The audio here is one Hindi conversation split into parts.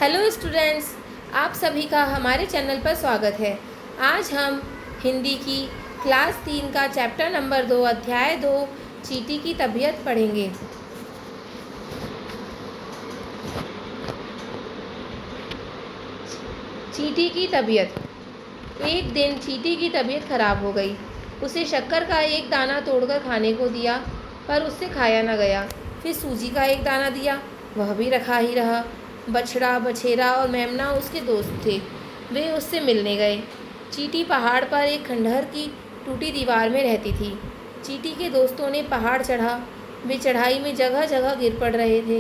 हेलो स्टूडेंट्स, आप सभी का हमारे चैनल पर स्वागत है। आज हम हिंदी की क्लास 3 का चैप्टर नंबर 2 अध्याय 2 चींटी की तबीयत पढ़ेंगे। चींटी की तबीयत। एक दिन चींटी की तबीयत खराब हो गई। उसे शक्कर का एक दाना तोड़कर खाने को दिया, पर उससे खाया न गया। फिर सूजी का एक दाना दिया, वह भी रखा ही रहा। बछड़ा, बछेरा और मेमना उसके दोस्त थे। वे उससे मिलने गए। चींटी पहाड़ पर एक खंडहर की टूटी दीवार में रहती थी। चींटी के दोस्तों ने पहाड़ चढ़ा। वे चढ़ाई में जगह जगह गिर पड़ रहे थे।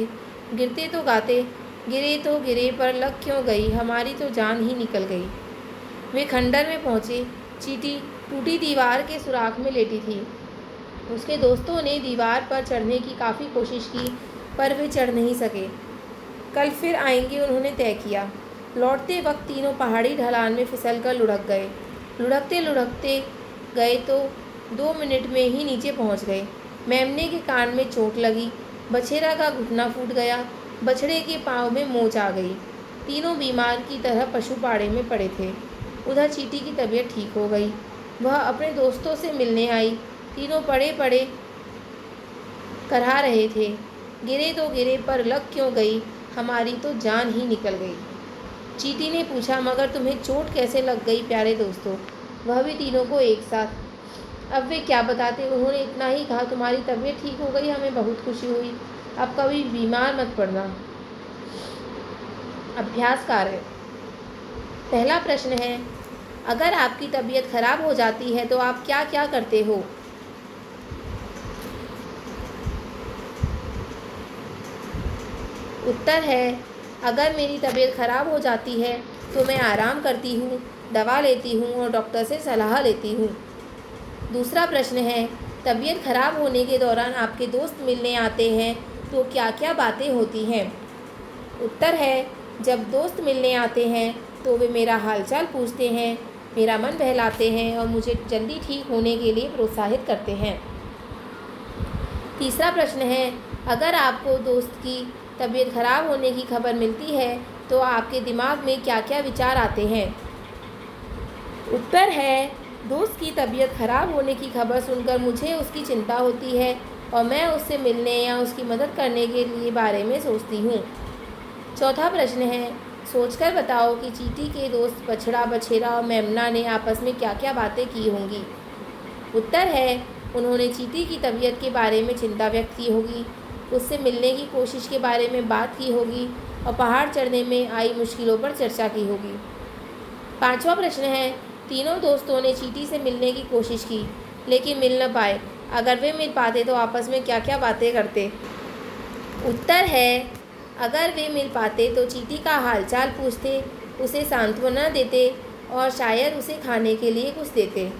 गिरते तो गाते, गिरे तो गिरे पर लग क्यों गई, हमारी तो जान ही निकल गई। वे खंडर में पहुँचे। चींटी टूटी दीवार के सुराख में लेटी थी। उसके दोस्तों ने दीवार पर चढ़ने की काफ़ी कोशिश की, पर वे चढ़ नहीं सके। कल फिर आएंगे, उन्होंने तय किया। लौटते वक्त तीनों पहाड़ी ढलान में फिसलकर लुढ़क गए। लुढ़कते लुढ़कते गए तो 2 मिनट में ही नीचे पहुंच गए। मेमने के कान में चोट लगी। बछेरा का घुटना फूट गया। बछड़े के पाँव में मोच आ गई। तीनों बीमार की तरह पशुपाड़े में पड़े थे। उधर चींटी की तबीयत ठीक हो गई। वह अपने दोस्तों से मिलने आई। तीनों पड़े पड़े करहा रहे थे। गिरे तो गिरे पर लग क्यों गई, हमारी तो जान ही निकल गई। चींटी ने पूछा, मगर तुम्हें चोट कैसे लग गई प्यारे दोस्तों? वह भी तीनों को एक साथ। अब वे क्या बताते, उन्होंने इतना ही कहा, तुम्हारी तबीयत ठीक हो गई, हमें बहुत खुशी हुई। अब कभी बीमार मत पड़ना। अभ्यास कार्य। पहला प्रश्न है, अगर आपकी तबीयत खराब हो जाती है तो आप क्या क्या करते हो? उत्तर है, अगर मेरी तबीयत खराब हो जाती है तो मैं आराम करती हूँ, दवा लेती हूँ और डॉक्टर से सलाह लेती हूँ। दूसरा प्रश्न है, तबीयत खराब होने के दौरान आपके दोस्त मिलने आते हैं तो क्या क्या बातें होती हैं? उत्तर है, जब दोस्त मिलने आते हैं तो वे मेरा हालचाल पूछते हैं, मेरा मन बहलाते हैं और मुझे जल्दी ठीक होने के लिए प्रोत्साहित करते हैं। तीसरा प्रश्न है, अगर आपको दोस्त की तबीयत खराब होने की खबर मिलती है तो आपके दिमाग में क्या क्या विचार आते हैं? उत्तर है, दोस्त की तबीयत खराब होने की खबर सुनकर मुझे उसकी चिंता होती है और मैं उससे मिलने या उसकी मदद करने के लिए बारे में सोचती हूँ। चौथा प्रश्न है, सोचकर बताओ कि चींटी के दोस्त बछड़ा, बछेरा और मेमना ने आपस में क्या क्या बातें की होंगी? उत्तर है, उन्होंने चींटी की तबीयत के बारे में चिंता व्यक्त की होगी, उससे मिलने की कोशिश के बारे में बात की होगी और पहाड़ चढ़ने में आई मुश्किलों पर चर्चा की होगी। पांचवा प्रश्न है, तीनों दोस्तों ने चींटी से मिलने की कोशिश की लेकिन मिल न पाए। अगर वे मिल पाते तो आपस में क्या क्या बातें करते? उत्तर है, अगर वे मिल पाते तो चींटी का हालचाल पूछते, उसे सांत्वना देते और शायद उसे खाने के लिए कुछ देते।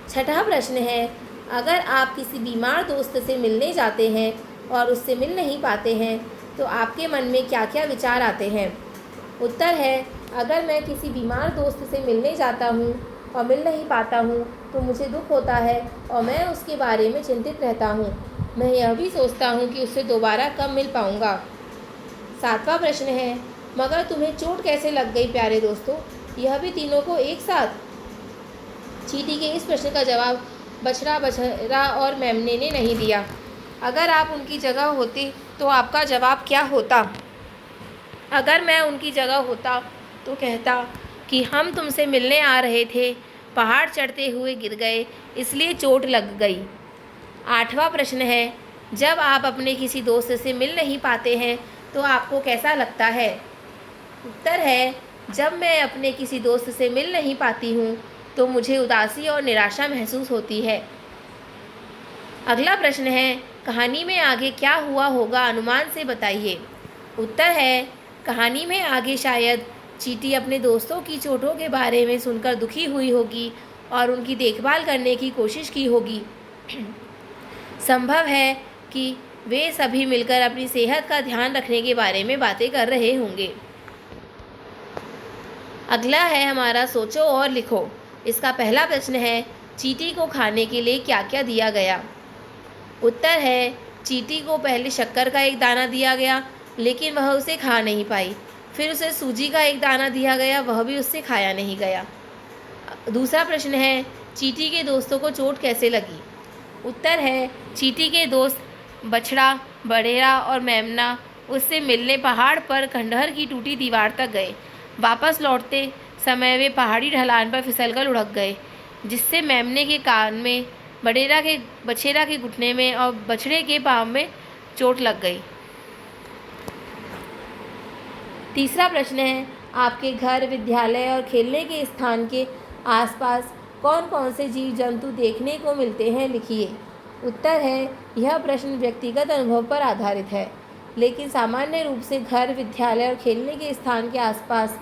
छठा प्रश्न है, अगर आप किसी बीमार दोस्त से मिलने जाते हैं और उससे मिल नहीं पाते हैं तो आपके मन में क्या क्या विचार आते हैं? उत्तर है, अगर मैं किसी बीमार दोस्त से मिलने जाता हूँ और मिल नहीं पाता हूँ तो मुझे दुख होता है और मैं उसके बारे में चिंतित रहता हूँ। मैं यह भी सोचता हूँ कि उससे दोबारा कब मिल पाऊँगा। सातवां प्रश्न है, मगर तुम्हें चोट कैसे लग गई प्यारे दोस्तों? यह भी तीनों को एक साथ। चींटी के इस प्रश्न का जवाब बछड़ा, बछड़ा और मेमने ने नहीं दिया। अगर आप उनकी जगह होते तो आपका जवाब क्या होता? अगर मैं उनकी जगह होता तो कहता कि हम तुमसे मिलने आ रहे थे, पहाड़ चढ़ते हुए गिर गए, इसलिए चोट लग गई। आठवां प्रश्न है, जब आप अपने किसी दोस्त से मिल नहीं पाते हैं तो आपको कैसा लगता है? उत्तर है, जब मैं अपने किसी दोस्त से मिल नहीं पाती हूँ तो मुझे उदासी और निराशा महसूस होती है। अगला प्रश्न है, कहानी में आगे क्या हुआ होगा, अनुमान से बताइए। उत्तर है, कहानी में आगे शायद चींटी अपने दोस्तों की चोटों के बारे में सुनकर दुखी हुई होगी और उनकी देखभाल करने की कोशिश की होगी। संभव है कि वे सभी मिलकर अपनी सेहत का ध्यान रखने के बारे में बातें कर रहे होंगे। अगला है हमारा सोचो और लिखो। इसका पहला प्रश्न है, चींटी को खाने के लिए क्या क्या दिया गया? उत्तर है, चींटी को पहले शक्कर का एक दाना दिया गया लेकिन वह उसे खा नहीं पाई। फिर उसे सूजी का एक दाना दिया गया, वह भी उससे खाया नहीं गया। दूसरा प्रश्न है, चींटी के दोस्तों को चोट कैसे लगी? उत्तर है, चींटी के दोस्त बछड़ा, बड़ेरा और मेमना उससे मिलने पहाड़ पर खंडहर की टूटी दीवार तक गए। वापस लौटते समय वे पहाड़ी ढलान पर फिसलकर लुढ़क गए, जिससे मेमने के कान में, बछेरा के घुटने में और बछड़े के पाँव में चोट लग गई। तीसरा प्रश्न है, आपके घर, विद्यालय और खेलने के स्थान के आसपास कौन कौन से जीव जंतु देखने को मिलते हैं, लिखिए। उत्तर है, यह प्रश्न व्यक्तिगत अनुभव पर आधारित है, लेकिन सामान्य रूप से घर, विद्यालय और खेलने के स्थान के आसपास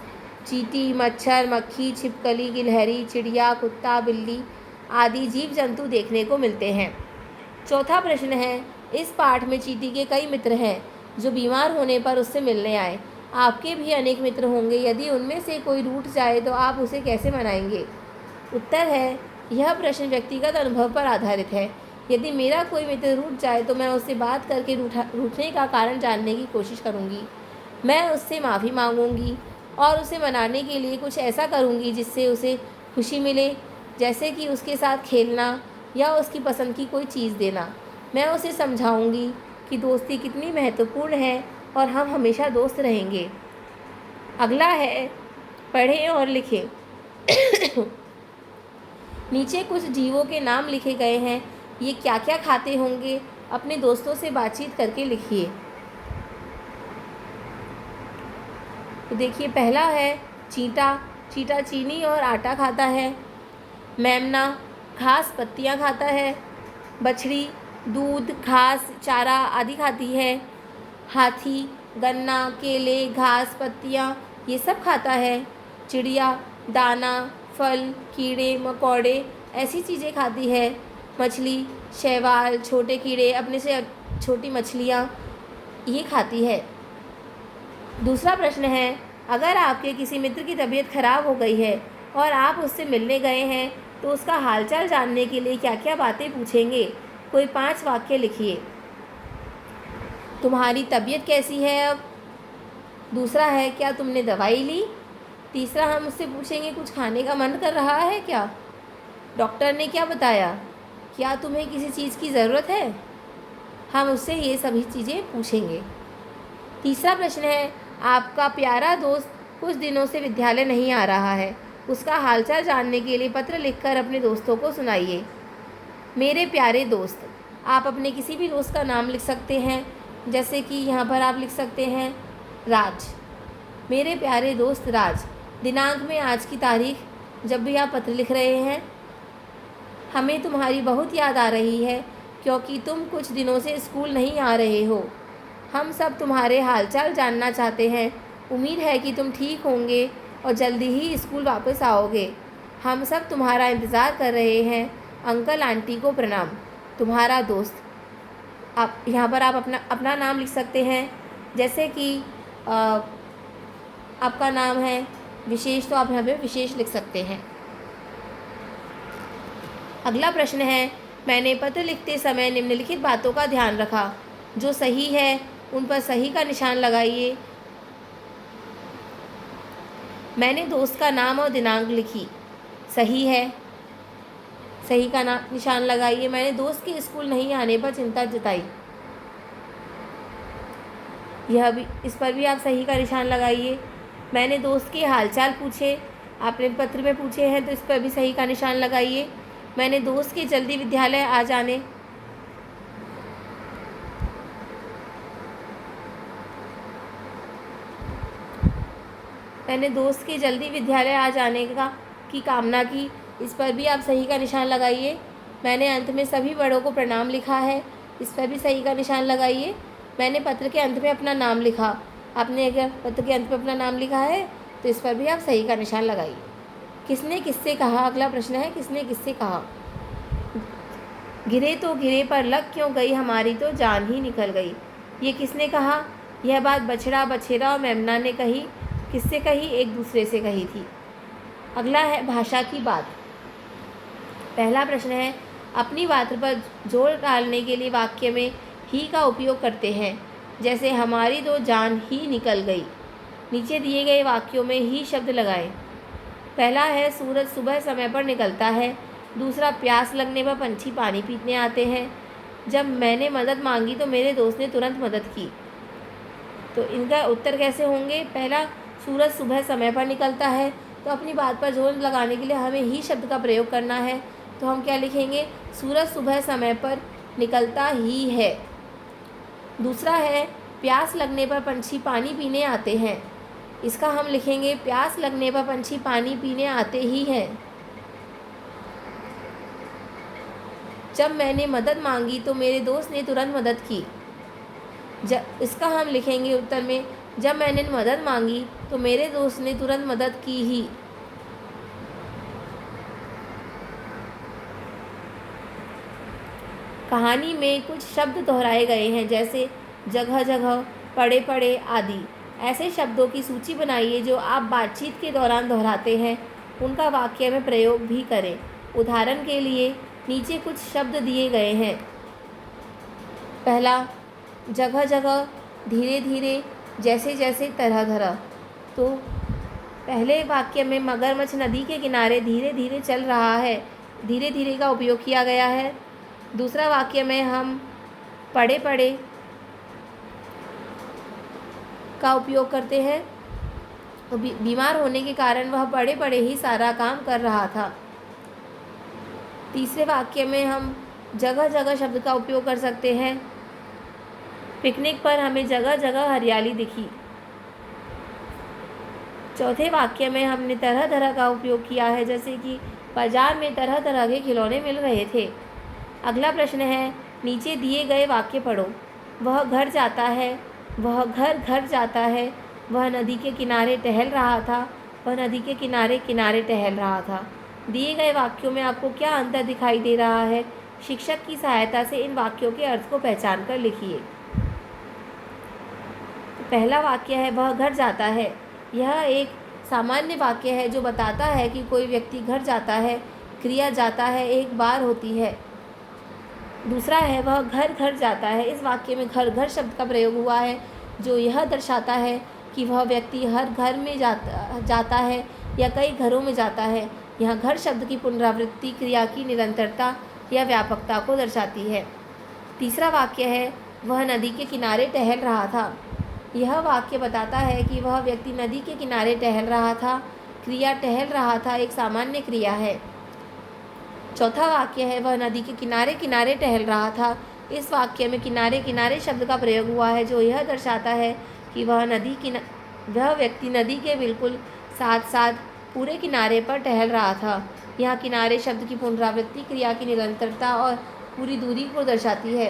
चींटी, मच्छर, मक्खी, छिपकली, गिलहरी, चिड़िया, कुत्ता, बिल्ली आदि जीव जंतु देखने को मिलते हैं। चौथा प्रश्न है, इस पाठ में चींटी के कई मित्र हैं जो बीमार होने पर उससे मिलने आए। आपके भी अनेक मित्र होंगे, यदि उनमें से कोई रूठ जाए तो आप उसे कैसे मनाएंगे? उत्तर है, यह प्रश्न व्यक्तिगत अनुभव पर आधारित है। यदि मेरा कोई मित्र रूठ जाए तो मैं उससे बात करके रूठने का कारण जानने की कोशिश करूंगी। मैं उससे माफ़ी मांगूंगी और उसे मनाने के लिए कुछ ऐसा करूंगी जिससे उसे खुशी मिले, जैसे कि उसके साथ खेलना या उसकी पसंद की कोई चीज़ देना। मैं उसे समझाऊंगी कि दोस्ती कितनी महत्वपूर्ण है और हम हमेशा दोस्त रहेंगे। अगला है, पढ़ें और लिखें। नीचे कुछ जीवों के नाम लिखे गए हैं, ये क्या क्या खाते होंगे, अपने दोस्तों से बातचीत करके लिखिए। तो देखिए, पहला है चींटा। चींटा चीनी और आटा खाता है। मेमना घास पत्तियाँ खाता है। बछड़ी दूध, घास, चारा आदि खाती है। हाथी गन्ना, केले, घास, पत्तियाँ ये सब खाता है। चिड़िया दाना, फल, कीड़े मकोड़े ऐसी चीज़ें खाती है। मछली शैवाल, छोटे कीड़े, अपने से छोटी मछलियाँ ये खाती है। दूसरा प्रश्न है, अगर आपके किसी मित्र की तबीयत खराब हो गई है और आप उससे मिलने गए हैं तो उसका हालचाल जानने के लिए क्या क्या बातें पूछेंगे? कोई 5 वाक्य लिखिए। तुम्हारी तबीयत कैसी है अब? दूसरा है, क्या तुमने दवाई ली? तीसरा, हम उससे पूछेंगे कुछ खाने का मन कर रहा है क्या? डॉक्टर ने क्या बताया? क्या तुम्हें किसी चीज़ की ज़रूरत है? हम उससे ये सभी चीज़ें पूछेंगे। तीसरा प्रश्न है, आपका प्यारा दोस्त कुछ दिनों से विद्यालय नहीं आ रहा है, उसका हालचाल जानने के लिए पत्र लिखकर अपने दोस्तों को सुनाइए। मेरे प्यारे दोस्त, आप अपने किसी भी दोस्त का नाम लिख सकते हैं, जैसे कि यहाँ पर आप लिख सकते हैं राज। मेरे प्यारे दोस्त राज, दिनांक में आज की तारीख, जब भी आप पत्र लिख रहे हैं, हमें तुम्हारी बहुत याद आ रही है क्योंकि तुम कुछ दिनों से स्कूल नहीं आ रहे हो। हम सब तुम्हारे हालचाल जानना चाहते हैं। उम्मीद है कि तुम ठीक होंगे और जल्दी ही स्कूल वापस आओगे। हम सब तुम्हारा इंतज़ार कर रहे हैं। अंकल आंटी को प्रणाम। तुम्हारा दोस्त। आप यहाँ पर आप अपना नाम लिख सकते हैं, जैसे कि आपका नाम है विशेष, तो आप यहाँ पे विशेष लिख सकते हैं। अगला प्रश्न है, मैंने पत्र लिखते समय निम्नलिखित बातों का ध्यान रखा। जो सही है उन पर सही का निशान लगाइए। मैंने दोस्त का नाम और दिनांक लिखी, सही है, सही का निशान लगाइए। मैंने दोस्त के स्कूल नहीं आने पर चिंता जताई, यह भी, इस पर भी आप सही का निशान लगाइए। मैंने दोस्त के हालचाल पूछे, आपने पत्र में पूछे हैं तो इस पर भी सही का निशान लगाइए। मैंने दोस्त के जल्दी विद्यालय आ जाने, मैंने दोस्त के जल्दी विद्यालय आ जाने की कामना की, इस पर भी आप सही का निशान लगाइए। मैंने अंत में सभी बड़ों को प्रणाम लिखा है, इस पर भी सही का निशान लगाइए। मैंने पत्र के अंत में अपना नाम लिखा, आपने अगर पत्र के अंत में अपना नाम लिखा है तो इस पर भी आप सही का निशान लगाइए। किसने किससे कहा? अगला प्रश्न है, किसने किससे कहा? गिरे तो गिरे पर लग क्यों गई, हमारी तो जान ही निकल गई। ये किसने कहा? यह बात बछड़ा, बछेरा और मेमना ने कही। किससे कही? एक दूसरे से कही थी। अगला है भाषा की बात। पहला प्रश्न है, अपनी बात पर जोर डालने के लिए वाक्य में ही का उपयोग करते हैं, जैसे हमारी तो जान ही निकल गई। नीचे दिए गए वाक्यों में ही शब्द लगाएं। पहला है सूरज सुबह समय पर निकलता है। दूसरा, प्यास लगने पर पंछी पानी पीने आते हैं। जब मैंने मदद मांगी तो मेरे दोस्त ने तुरंत मदद की। तो इनका उत्तर कैसे होंगे? पहला, सूरज सुबह समय पर निकलता है, तो अपनी बात पर जोर लगाने के लिए हमें ही शब्द का प्रयोग करना है। तो हम क्या लिखेंगे? सूरज सुबह समय पर निकलता ही है। दूसरा है, प्यास लगने पर पंछी पानी पीने आते हैं। इसका हम लिखेंगे प्यास लगने पर पंछी पानी पीने आते ही हैं। जब मैंने मदद मांगी तो मेरे दोस्त ने तुरंत मदद की। इसका हम लिखेंगे उत्तर में, जब मैंने मदद मांगी तो मेरे दोस्त ने तुरंत मदद की ही। कहानी में कुछ शब्द दोहराए गए हैं, जैसे जगह जगह, पड़े पड़े आदि। ऐसे शब्दों की सूची बनाइए जो आप बातचीत के दौरान दोहराते हैं, उनका वाक्य में प्रयोग भी करें। उदाहरण के लिए नीचे कुछ शब्द दिए गए हैं। पहला, जगह जगह, धीरे धीरे, जैसे जैसे, तरह तरह। तो पहले वाक्य में मगरमच्छ नदी के किनारे धीरे धीरे चल रहा है, धीरे धीरे का उपयोग किया गया है। दूसरा वाक्य में हम पड़े पड़े का उपयोग करते हैं। तो बीमार होने के कारण वह पड़े पड़े ही सारा काम कर रहा था। तीसरे वाक्य में हम जगह जगह शब्द का उपयोग कर सकते हैं। पिकनिक पर हमें जगह जगह हरियाली दिखी। चौथे वाक्य में हमने तरह तरह का उपयोग किया है, जैसे कि बाजार में तरह तरह के खिलौने मिल रहे थे। अगला प्रश्न है, नीचे दिए गए वाक्य पढ़ो। वह घर जाता है, वह घर घर जाता है, वह नदी के किनारे टहल रहा था, वह नदी के किनारे किनारे टहल रहा था। दिए गए वाक्यों में आपको क्या अंतर दिखाई दे रहा है? शिक्षक की सहायता से इन वाक्यों के अर्थ को पहचान कर लिखिए। पहला वाक्य है वह घर जाता है। यह एक सामान्य वाक्य है जो बताता है कि कोई व्यक्ति घर जाता है। क्रिया जाता है एक बार होती है। दूसरा है वह घर घर जाता है। इस वाक्य में घर घर शब्द का प्रयोग हुआ है, जो यह दर्शाता है कि वह व्यक्ति हर घर में जाता है या कई घरों में जाता है। यहाँ घर शब्द की पुनरावृत्ति क्रिया की निरंतरता या व्यापकता को दर्शाती है। तीसरा वाक्य है वह नदी के किनारे टहल रहा था। यह वाक्य बताता है कि वह व्यक्ति नदी के किनारे टहल रहा था। क्रिया टहल रहा था एक सामान्य क्रिया है। चौथा वाक्य है वह नदी के किनारे किनारे टहल रहा था। इस वाक्य में किनारे किनारे शब्द का प्रयोग हुआ है, जो यह दर्शाता है कि वह व्यक्ति नदी के बिल्कुल साथ साथ पूरे किनारे पर टहल रहा था। यहाँ किनारे शब्द की पुनरावृत्ति क्रिया की निरंतरता और पूरी दूरी को दर्शाती है।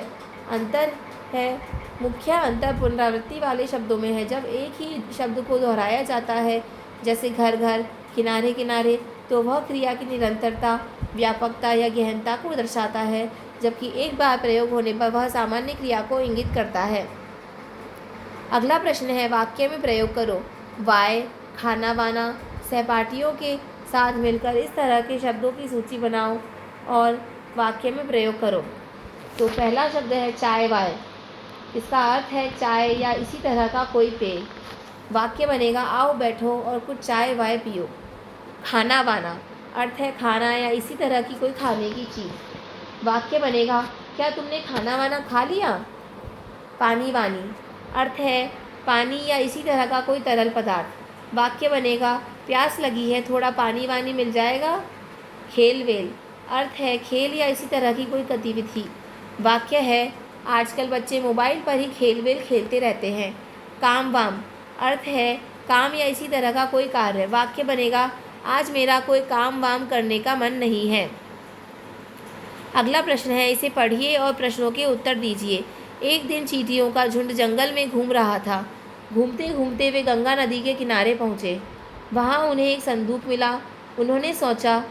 अंतर है, मुख्य अंतर पुनरावृत्ति वाले शब्दों में है। जब एक ही शब्द को दोहराया जाता है, जैसे घर घर, किनारे किनारे, तो वह क्रिया की निरंतरता, व्यापकता या गहनता को दर्शाता है, जबकि एक बार प्रयोग होने पर वह सामान्य क्रिया को इंगित करता है। अगला प्रश्न है वाक्य में प्रयोग करो। वाय, खाना वाना, सहपाठियों के साथ मिलकर इस तरह के शब्दों की सूची बनाओ और वाक्य में प्रयोग करो। तो पहला शब्द है चाय वाय। इसका अर्थ है चाय या इसी तरह का कोई पेय। वाक्य बनेगा आओ बैठो और कुछ चाय वाय पियो। खाना वाना, अर्थ है खाना या इसी तरह की कोई खाने की चीज़। वाक्य बनेगा क्या तुमने खाना वाना खा लिया। पानी वानी, अर्थ है पानी या इसी तरह का कोई तरल पदार्थ। वाक्य बनेगा प्यास लगी है, थोड़ा पानी वानी मिल जाएगा। खेल वेल, अर्थ है खेल या इसी तरह की कोई गतिविधि। वाक्य है आजकल बच्चे मोबाइल पर ही खेल वेल खेलते रहते हैं। काम वाम, अर्थ है काम या इसी तरह का कोई कार्य। वाक्य बनेगा आज मेरा कोई काम वाम करने का मन नहीं है। अगला प्रश्न है, इसे पढ़िए और प्रश्नों के उत्तर दीजिए। एक दिन चींटियों का झुंड जंगल में घूम रहा था। घूमते घूमते वे गंगा नदी के किनारे पहुँचे। वहाँ उन्हें एक संदूक मिला। उन्होंने सोचा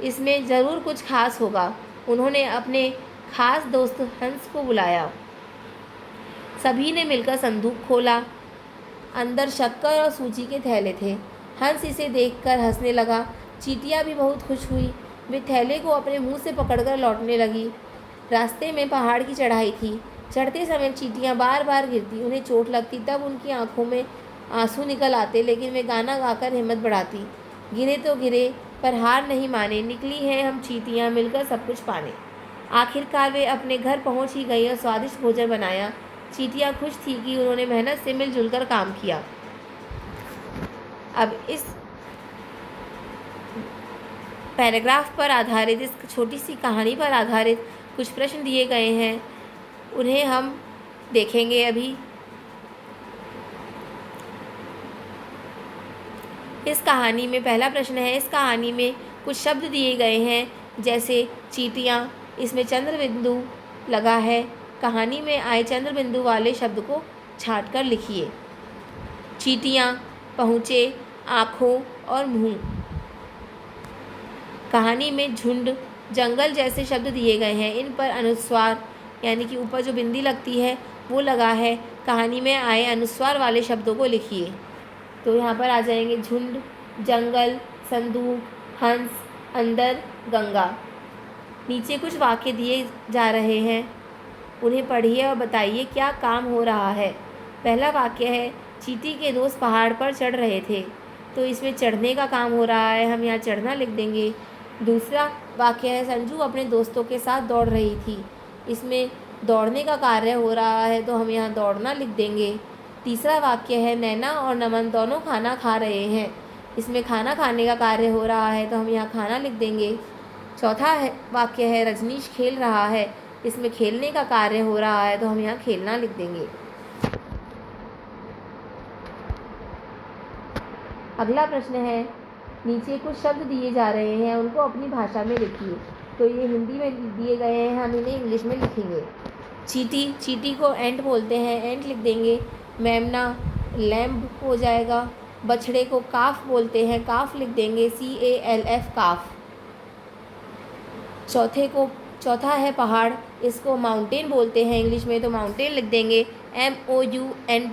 इसमें ज़रूर कुछ खास होगा। उन्होंने अपने खास दोस्त हंस को बुलाया। सभी ने मिलकर संदूक खोला। अंदर शक्कर और सूजी के थैले थे। हंस इसे देखकर हंसने लगा। चींटियाँ भी बहुत खुश हुई। वे थैले को अपने मुंह से पकड़कर लौटने लगी। रास्ते में पहाड़ की चढ़ाई थी। चढ़ते समय चींटियाँ बार बार गिरती, उन्हें चोट लगती। तब उनकी आंखों में आंसू निकल आते, लेकिन वे गाना गाकर हिम्मत बढ़ाती। गिरे तो गिरे पर हार नहीं माने, निकली हैं हम चींटियाँ मिलकर सब कुछ पाने। आखिरकार वे अपने घर पहुँच ही गई और स्वादिष्ट भोजन बनाया। चींटियाँ खुश थी कि उन्होंने मेहनत से मिलजुल कर काम किया। अब इस पैराग्राफ पर आधारित, इस छोटी सी कहानी पर आधारित कुछ प्रश्न दिए गए हैं, उन्हें हम देखेंगे अभी। इस कहानी में पहला प्रश्न है, इस कहानी में कुछ शब्द दिए गए हैं जैसे चींटियाँ, इसमें चंद्र बिंदु लगा है। कहानी में आए चंद्र बिंदु वाले शब्द को छांट कर लिखिए। चींटियाँ, पहुँचे, आँखों और मुँह। कहानी में झुंड, जंगल जैसे शब्द दिए गए हैं, इन पर अनुस्वार यानी कि ऊपर जो बिंदी लगती है वो लगा है। कहानी में आए अनुस्वार वाले शब्दों को लिखिए। तो यहाँ पर आ जाएंगे झुंड, जंगल, संदूक, हंस, अंदर, गंगा। नीचे कुछ वाक्य दिए जा रहे हैं, उन्हें पढ़िए और बताइए क्या काम हो रहा है। पहला वाक्य है, चींटी के दोस्त पहाड़ पर चढ़ रहे थे, तो इसमें चढ़ने का काम हो रहा है, हम यहाँ चढ़ना लिख देंगे। दूसरा वाक्य है, संजू अपने दोस्तों के साथ दौड़ रही थी, इसमें दौड़ने का कार्य हो रहा है, तो हम यहाँ दौड़ना लिख देंगे। तीसरा वाक्य है, नैना और नमन दोनों खाना खा रहे हैं, इसमें खाना खाने का कार्य हो रहा है, तो हम यहाँ खाना लिख देंगे। चौथा वाक्य है, रजनीश खेल रहा है, इसमें खेलने का कार्य हो रहा है, तो हम यहाँ खेलना लिख देंगे। अगला प्रश्न है, नीचे कुछ शब्द दिए जा रहे हैं, उनको अपनी भाषा में लिखिए। तो ये हिंदी में दिए गए हैं, हम इन्हें इंग्लिश में लिखेंगे। चींटी, चींटी को एंट बोलते हैं, एंट लिख देंगे। मेमना, लैम्ब हो जाएगा। बछड़े को काफ बोलते हैं, काफ लिख देंगे, CALF, काफ। चौथा है पहाड़, इसको माउंटेन बोलते हैं इंग्लिश में, तो माउंटेन लिख देंगे, MOUNTAIN।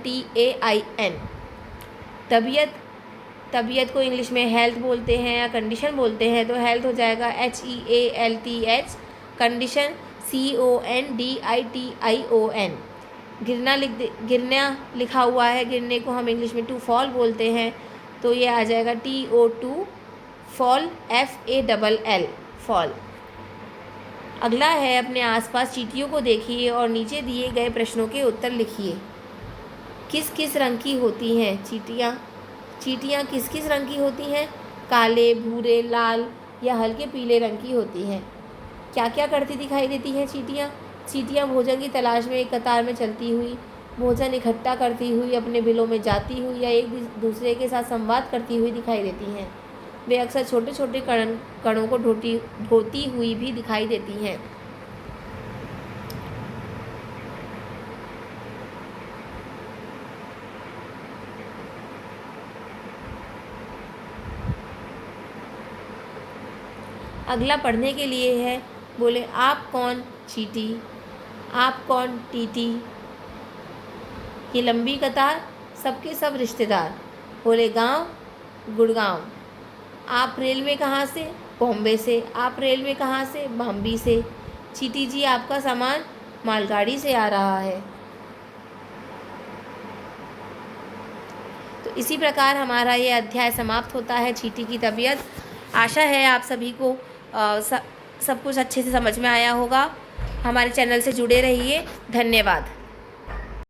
तबीयत को इंग्लिश में हेल्थ बोलते हैं या कंडीशन बोलते हैं, तो हेल्थ हो जाएगा HEALTH, कंडीशन CONDITION। गिरना लिखा हुआ है, गिरने को हम इंग्लिश में टू फॉल बोलते हैं, तो ये आ जाएगा TO2 फॉल, FALL, फॉल। अगला है, अपने आसपास चींटियों को देखिए और नीचे दिए गए प्रश्नों के उत्तर लिखिए। किस किस रंग की होती हैं चींटियाँ? चींटियाँ किस किस रंग की होती हैं? काले, भूरे, लाल या हल्के पीले रंग की होती हैं। क्या क्या करती दिखाई देती हैं चींटियाँ? चींटियाँ भोजन की तलाश में एक कतार में चलती हुई, भोजन इकट्ठा करती हुई, अपने बिलों में जाती हुई या एक दूसरे के साथ संवाद करती हुई दिखाई देती हैं। वे अक्सर छोटे छोटे कणों को ढोती हुई भी दिखाई देती हैं। अगला पढ़ने के लिए है, बोले आप कौन चींटी, आप कौन टीटी। ये लंबी कतार, सबके सब रिश्तेदार। बोले गांव, गुड़गांव। आप रेल में कहाँ से? बॉम्बे से। आप रेल में कहाँ से? बॉम्बे से। चींटी जी आपका सामान मालगाड़ी से आ रहा है। तो इसी प्रकार हमारा ये अध्याय समाप्त होता है, चींटी की तबीयत। आशा है आप सभी को सब कुछ अच्छे से समझ में आया होगा। हमारे चैनल से जुड़े रहिए। धन्यवाद।